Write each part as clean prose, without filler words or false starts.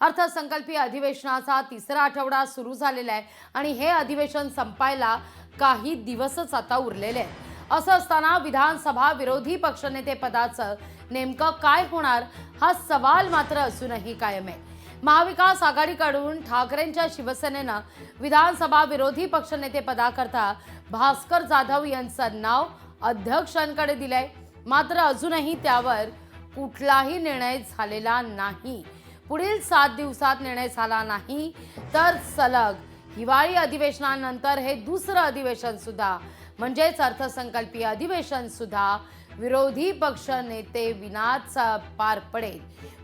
अर्थसंकल्पीय अधिवेशनाचा तिसरा आठवडा सुरू झालेला आहे आणि हे अधिवेशन संपायला काही दिवसच आता उरलेले आहेत। असं असताना विधानसभा विरोधी पक्षनेते पदाचं नेमकं काय होणार हा सवाल मात्र अजूनही कायम आहे। महाविकास आघाडीकडून ठाकरेंच्या शिवसेनेनं विधानसभा विरोधी पक्षनेते पदाकरता भास्कर जाधव यांचं नाव अध्यक्षांकडे दिलंय, मात्र अजूनही त्यावर कुठलाही निर्णय झालेला नाही। पुढील 7 दिवसात निर्णय झाला नाही तर सलग हिवाळी अधिवेशनानंतर हे दुसरं अधिवेशन सुद्धा म्हणजेच अर्थसंकल्पीय अधिवेशन सुद्धा विरोधी पक्ष नेते विनाच पार पडेल।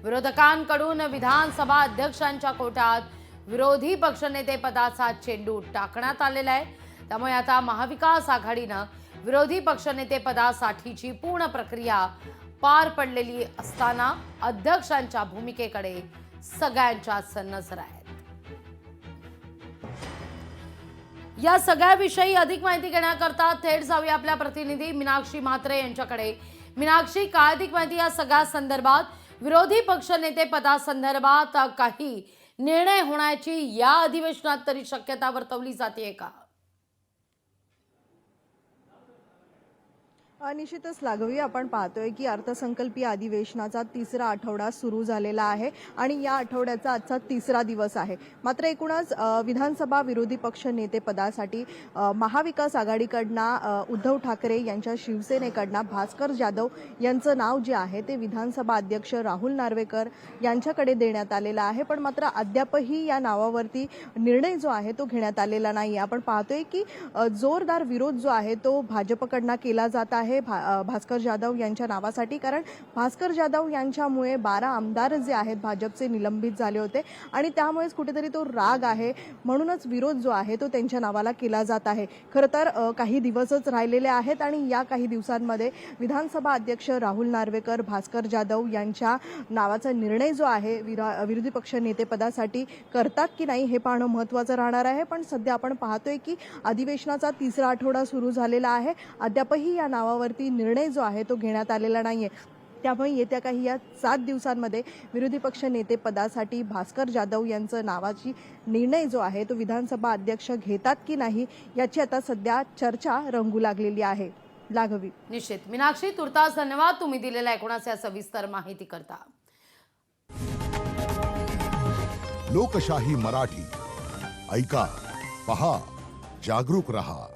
विरोधकांकडून विधानसभा अध्यक्षांच्या कोट्यात विरोधी पक्षनेते पदाचा चेंडू टाकण्यात आलेला आहे। त्यामुळे आता महाविकास आघाडीनं विरोधी पक्षनेते पदासाठीची पूर्ण प्रक्रिया पार पडलेली असताना अध्यक्षांच्या भूमिकेकडे सगळ्यांच्याच नजर आहेत। या सगळ्याविषयी अधिक माहिती घेण्याकरता थेट जाऊया आपल्या प्रतिनिधी मीनाक्षी म्हात्रे यांच्याकडे। मीनाक्षी, काय अधिक माहिती या सगळ्या संदर्भात? विरोधी पक्षनेते पदासंदर्भात काही निर्णय होण्याची या अधिवेशनात तरी शक्यता वर्तवली जाते का? निश्चितच लाघवी, आपण पाहतोय की अर्थसंकल्पीय अधिवेशनाचा तिसरा आठवडा सुरू झालेला आहे आणि या आठवड्याचा आजचा तिसरा दिवस आहे। मात्र एकूणच विधानसभा विरोधी पक्ष नेते पदासाठी महाविकास आघाडीकडनं उद्धव ठाकरे यांच्या शिवसेनेकडनं भास्कर जाधव यांचं नाव जे आहे ते विधानसभा अध्यक्ष राहुल नार्वेकर यांच्याकडे देण्यात आलेलं आहे। पण मात्र अद्यापही या नावावरती निर्णय जो आहे तो घेण्यात आलेला नाही। आपण पाहतोय की जोरदार विरोध जो आहे तो भाजपकडनं केला जात आहे भास्कर जाधव यांच्या नावासाठी, कारण भास्कर जाधव यांच्यामुळे 12 आमदार जे आहेत भाजपचे निलंबित झाले होते आणि त्यामुळेच कुठेतरी तो राग आहे, म्हणूनच विरोध जो आहे तो त्यांच्या नावाला केला जात आहे। खरं तर काही दिवसच राहिलेले आहेत आणि या काही दिवसांमध्ये विधानसभा अध्यक्ष राहुल नार्वेकर भास्कर जाधव यांच्या नावाचा निर्णय जो आहे विरोधी पक्ष नेतेपदासाठी करतात की नाही हे पाहणं महत्त्वाचं राहणार आहे। पण सध्या आपण पाहतोय की अधिवेशनाचा तिसरा आठवडा सुरू झालेला आहे, अद्यापही या नावावरती निर्णय जो आहे तो घेण्यात आलेला नाहीये। त्यामुळे येत्या काही या 7 दिवसांमध्ये विरोधी पक्ष नेते पदासाठी भास्कर जाधव यांचं नावाची निर्णय जो आहे तो विधानसभा अध्यक्ष घेतात की नाही याची आता सध्या चर्चा रंगू लागलेली आहे। लाघवी, निश्चित मीनाक्षी, तुर्तास धन्यवाद तुम्ही दिलेल्या एकूणच या सविस्तर माहिती करता। लोकशाही मराठी ऐका, पहा, जागरूक रहा।